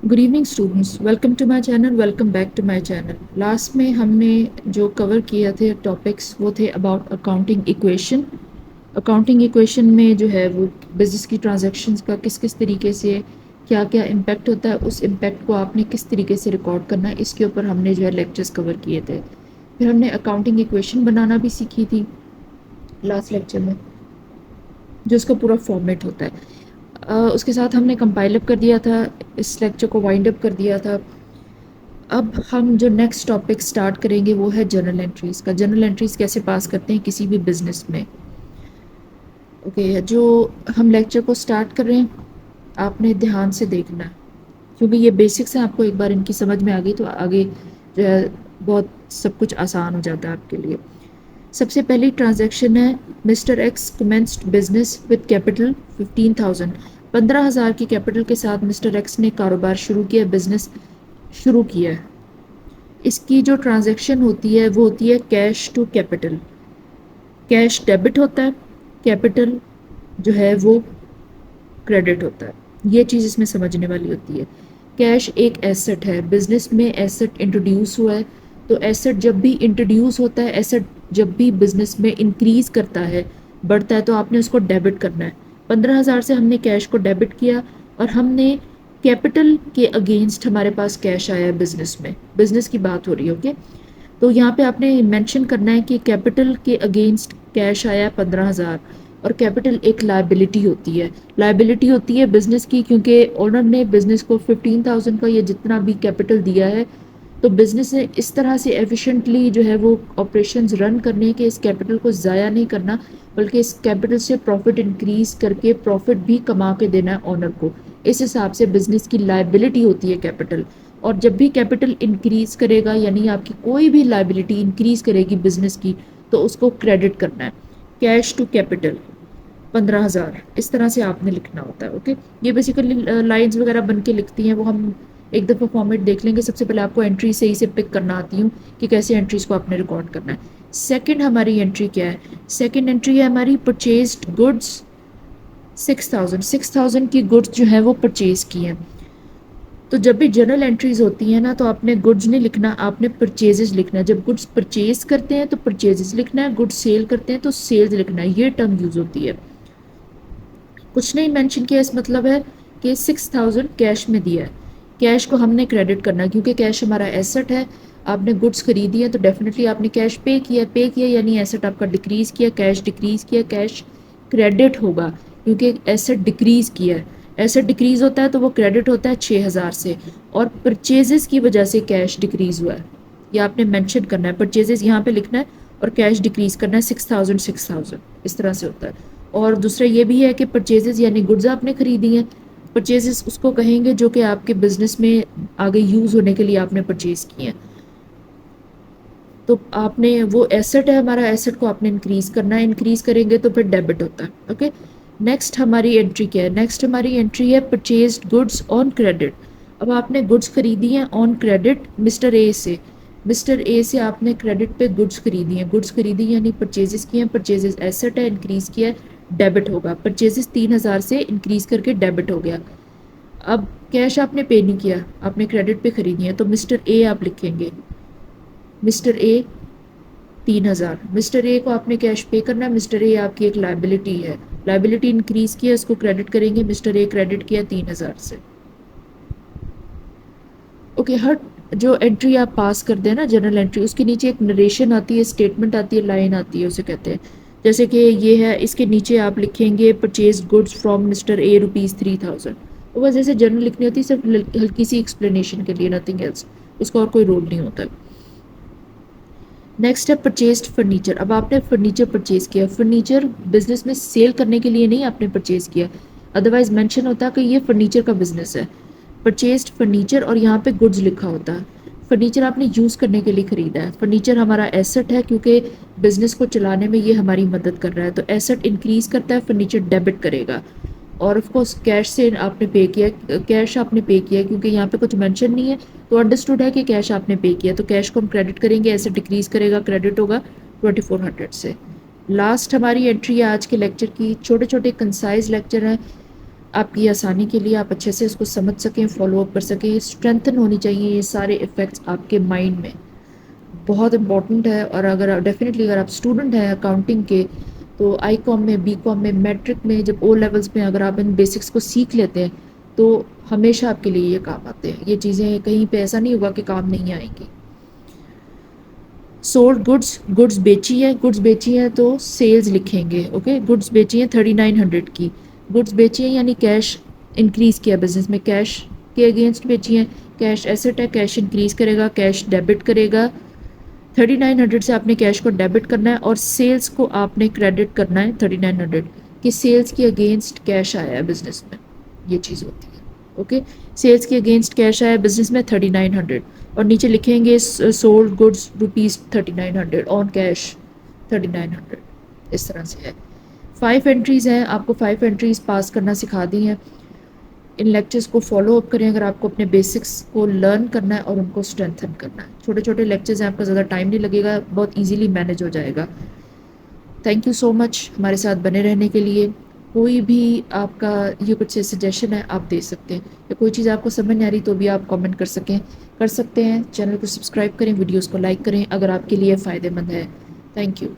Good evening students, welcome to my channel, welcome back to my channel. Last میں ہم نے جو کور کیا تھے ٹاپکس وہ تھے about accounting equation. Accounting equation میں جو ہے وہ بزنس کی ٹرانزیکشنز کا کس کس طریقے سے کیا کیا امپیکٹ ہوتا ہے، اس امپیکٹ کو آپ نے کس طریقے سے ریکارڈ کرنا ہے، اس کے اوپر ہم نے جو ہے لیکچرز کور کیے تھے۔ پھر ہم نے اکاؤنٹنگ ایکویشن بنانا بھی سیکھی تھی لاسٹ لیکچر میں، جو اس کا پورا فارمیٹ ہوتا ہے۔ اس کے ساتھ ہم نے کمپائل اپ کر دیا تھا، اس لیکچر کو وائنڈ اپ کر دیا تھا۔ اب ہم جو نیکسٹ ٹاپک سٹارٹ کریں گے وہ ہے جرنل انٹریز کا۔ جرنل انٹریز کیسے پاس کرتے ہیں کسی بھی بزنس میں۔ اوکے، جو ہم لیکچر کو سٹارٹ کر رہے ہیں آپ نے دھیان سے دیکھنا ہے، کیونکہ یہ بیسکس ہیں، آپ کو ایک بار ان کی سمجھ میں آ گئی تو آگے جو ہے بہت سب کچھ آسان ہو جاتا ہے آپ کے لیے۔ سب سے پہلی ٹرانزیکشن ہے mister X commenced business with capital 15,000۔ 15,000 کی کیپٹل کے ساتھ مسٹر ایکس نے کاروبار شروع کیا، بزنس شروع کیا ہے۔ اس کی جو ٹرانزیکشن ہوتی ہے وہ ہوتی ہے cash to capital. Cash debit ہوتا ہے، کیپٹل جو ہے وہ کریڈٹ ہوتا ہے۔ یہ چیز اس میں سمجھنے والی ہوتی ہے۔ کیش ایک ایسٹ ہے، بزنس میں ایسٹ انٹروڈیوس ہوا ہے، تو ایسٹ جب بھی انٹروڈیوس ہوتا ہے، ایسٹ جب بھی بزنس میں انکریز کرتا ہے، بڑھتا ہے، تو آپ نے اس کو ڈیبٹ کرنا ہے۔ 15,000 سے ہم نے کیش کو ڈیبٹ کیا اور ہم نے کیپٹل کے اگینسٹ ہمارے پاس کیش آیا ہے بزنس میں، بزنس کی بات ہو رہی ہے۔ اوکے، تو یہاں پہ آپ نے مینشن کرنا ہے کہ کیپٹل کے اگینسٹ کیش آیا ہے 15,000، اور کیپٹل ایک لائبلٹی ہوتی ہے۔ لائبلٹی ہوتی ہے بزنس کی، کیونکہ اونر نے بزنس کو 15,000 کا یا جتنا بھی کیپٹل دیا ہے، تو بزنس نے اس طرح سے ایفیشینٹلی جو ہے وہ آپریشنز رن کرنے کے اس کیپٹل کو ضائع نہیں کرنا، بلکہ اس کیپٹل سے پروفٹ انکریز کر کے پروفٹ بھی کما کے دینا ہے اونر کو۔ اس حساب سے بزنس کی لائبلٹی ہوتی ہے کیپٹل۔ اور جب بھی کیپٹل انکریز کرے گا، یعنی آپ کی کوئی بھی لائبلٹی انکریز کرے گی بزنس کی، تو اس کو کریڈٹ کرنا ہے۔ کیش ٹو کیپٹل 15,000 اس طرح سے آپ نے لکھنا ہوتا ہے۔ اوکے، یہ بیسیکلی لائنز وغیرہ بن کے لکھتی ہیں، وہ ہم ایک دفعہ فارمیٹ دیکھ لیں گے۔ سب سے پہلے آپ کو انٹری صحیح سے پک کرنا آتی ہوں کہ کیسے انٹریز کو آپ نے ریکارڈ کرنا ہے۔ سیکنڈ ہماری انٹری کیا ہے؟ سیکنڈ انٹری ہے ہماری پرچیزڈ گڈس 6,000۔ 6,000 کی گڈس جو ہیں وہ پرچیز کی ہیں۔ تو جب بھی جرنل انٹریز ہوتی ہیں نا، تو آپ نے گڈز نہیں لکھنا، آپ نے پرچیزز لکھنا ہے۔ جب گڈس پرچیز کرتے ہیں تو پرچیزز لکھنا ہے، گڈس سیل کرتے ہیں تو سیلز لکھنا ہے۔ یہ ٹرم یوز ہوتی ہے۔ کچھ نہیں مینشن کیا، اس مطلب ہے کہ 6,000 کیش میں دیا ہے، کیش کو ہم نے کریڈٹ کرنا ہے، کیونکہ کیش ہمارا ایسٹ ہے۔ آپ نے گڈس خریدی ہے تو ڈیفینیٹلی آپ نے کیش پے کیا، پے کیا یعنی ایسٹ آپ کا ڈیکریز کیا، کیش ڈیکریز کیا، کیش کریڈٹ ہوگا، کیونکہ ایسٹ ڈیکریز کیا ہے۔ ایسٹ ڈیکریز ہوتا ہے تو وہ کریڈٹ ہوتا ہے 6,000 سے، اور پرچیزز کی وجہ سے کیش ڈیکریز ہوا ہے، یہ آپ نے مینشن کرنا ہے۔ پرچیزز یہاں پہ لکھنا ہے اور کیش ڈیکریز کرنا ہے 6,000 6,000 اس طرح سے ہوتا ہے۔ اور دوسرا یہ بھی ہے کہ پرچیزز یعنی گڈز آپ نے خریدی ہیں، پرچیزز اس کو کہیں گے جو کہ آپ کے بزنس میں آگے یوز ہونے کے لیے آپ نے پرچیز کی ہیں۔ تو آپ نے وہ ایسٹ ہے ہمارا، ایسٹ کو آپ نے انکریز کرنا ہے، انکریز کریں گے تو پھر ڈیبٹ ہوتا ہے۔ اوکے، نیکسٹ ہماری انٹری کیا ہے؟ نیکسٹ ہماری انٹری ہے پرچیزڈ گڈس آن کریڈٹ۔ اب آپ نے گڈس خریدی ہیں آن کریڈٹ مسٹر اے سے، مسٹر اے سے آپ نے کریڈٹ پہ گڈس خریدی ہیں، گڈس خریدی یعنی پرچیزز کی ہیں، پرچیزز ایسٹ ہے، انکریز کیا ہے، ڈیبٹ ہوگا۔ پرچیزز 3,000 سے انکریز کر کے ڈیبٹ ہو گیا۔ اب کیش آپ نے پے نہیں کیا، آپ نے کریڈٹ پہ خریدی ہے، تو مسٹر اے آپ لکھیں گے، مسٹر اے 3,000۔ مسٹر اے کو آپ نے کیش پے کرنا ہے، مسٹر اے آپ کی ایک لائبلٹی ہے، لائبلٹی انکریز کیا، اس کو کریڈٹ کریں گے، مسٹر اے کریڈٹ کیا 3,000 سے۔ اوکے، ہر جو انٹری آپ پاس کر دیں نا جرنل انٹری، اس کے نیچے ایک نریشن آتی ہے، اسٹیٹمنٹ آتی ہے، لائن آتی ہے، اسے کہتے ہیں جیسے کہ یہ ہے، اس کے نیچے آپ لکھیں گے purchase goods from mister A ₹3,000۔ وہ بس جیسے جرنل لکھنی ہوتی ہے، صرف ہلکی سی ایکسپلینیشن کے لیے، نتھنگ ایلس، اس کا اور کوئی رول نہیں ہوتا۔ نیکسٹ ہے پرچیزڈ فرنیچر۔ اب آپ نے فرنیچر پرچیز کیا، فرنیچر بزنس میں سیل کرنے کے لیے نہیں آپ نے پرچیز کیا، ادروائز مینشن ہوتا کہ یہ فرنیچر کا بزنس ہے، پرچیزڈ فرنیچر، اور یہاں پہ گڈز لکھا ہوتا ہے۔ فرنیچر آپ نے یوز کرنے کے لیے خریدا ہے، فرنیچر ہمارا ایسٹ ہے کیونکہ بزنس کو چلانے میں یہ ہماری مدد کر رہا ہے، تو ایسٹ انکریز کرتا ہے، فرنیچر ڈیبٹ کرے گا۔ اور آف کورس کیش سے آپ نے پے کیا، کیش آپ نے پے کیا کیونکہ یہاں پہ کچھ مینشن نہیں ہے، تو انڈرسٹوڈ ہے کہ کیش آپ نے پے کیا، تو کیش کو ہم کریڈٹ کریں گے، ایسے ڈیکریز کرے گا، کریڈٹ ہوگا 2,400 سے۔ لاسٹ ہماری انٹری ہے آج کے لیکچر کی، چھوٹے چھوٹے کنسائز لیکچر ہیں، آپ کی آسانی کے لیے آپ اچھے سے اس کو سمجھ سکیں، فالو اپ کر سکیں، اسٹرینتھن ہونی چاہیے یہ سارے افیکٹس آپ کے مائنڈ میں، بہت امپورٹنٹ ہے۔ اور اگر ڈیفینیٹلی اگر آپ اسٹوڈنٹ ہیں اکاؤنٹنگ کے تو آئی کام میں، بی کام میں، میٹرک میں، جب او لیولس میں اگر آپ ان بیسکس کو سیکھ لیتے ہیں تو ہمیشہ آپ کے لیے یہ کام آتے ہیں۔ یہ چیزیں کہیں پہ ایسا نہیں ہوگا کہ کام نہیں آئیں گی۔ سولڈ گڈس، گڈس بیچی ہیں تو سیلز لکھیں گے، اوکے۔ گڈس بیچی ہیں 3900 کی، گڈس بیچی ہیں یعنی کیش انکریز کیا بزنس میں، کیش کے اگینسٹ بیچی ہیں، کیش ایسٹ ہے، کیش انکریز کرے گا، کیش ڈیبٹ کرے گا۔ 3900 سے آپ نے کیش کو ڈیبٹ کرنا ہے اور سیلز کو آپ نے کریڈٹ کرنا ہے 3900 کہ سیلز کے اگینسٹ کیش آیا ہے بزنس میں، یہ چیز ہوتی ہے، اوکے۔ سیلز کے اگینسٹ کیش آیا ہے بزنس میں 3900 اور نیچے لکھیں گے sold goods rupees 3900 on cash 3900، اس طرح سے ہے۔ 5 انٹریز ہیں، آپ کو 5 انٹریز پاس کرنا سکھا دی ہیں۔ ان لیکچرز کو فالو اپ کریں اگر آپ کو اپنے بیسکس کو لرن کرنا ہے اور ان کو اسٹرینتھن کرنا ہے۔ چھوٹے چھوٹے لیکچرز ہیں، آپ کا زیادہ ٹائم نہیں لگے گا، بہت ایزیلی مینیج ہو جائے گا۔ تھینک یو سو مچ ہمارے ساتھ بنے رہنے کے لیے۔ کوئی بھی آپ کا یہ کچھ سجیشن ہے آپ دے سکتے ہیں، یا کوئی چیز آپ کو سمجھ نہیں آ رہی تو بھی آپ کامنٹ کر سکتے ہیں۔ چینل کو سبسکرائب کریں، ویڈیوز کو لائک کریں اگر آپ کے لیے فائدہ مند ہے۔ Thank you.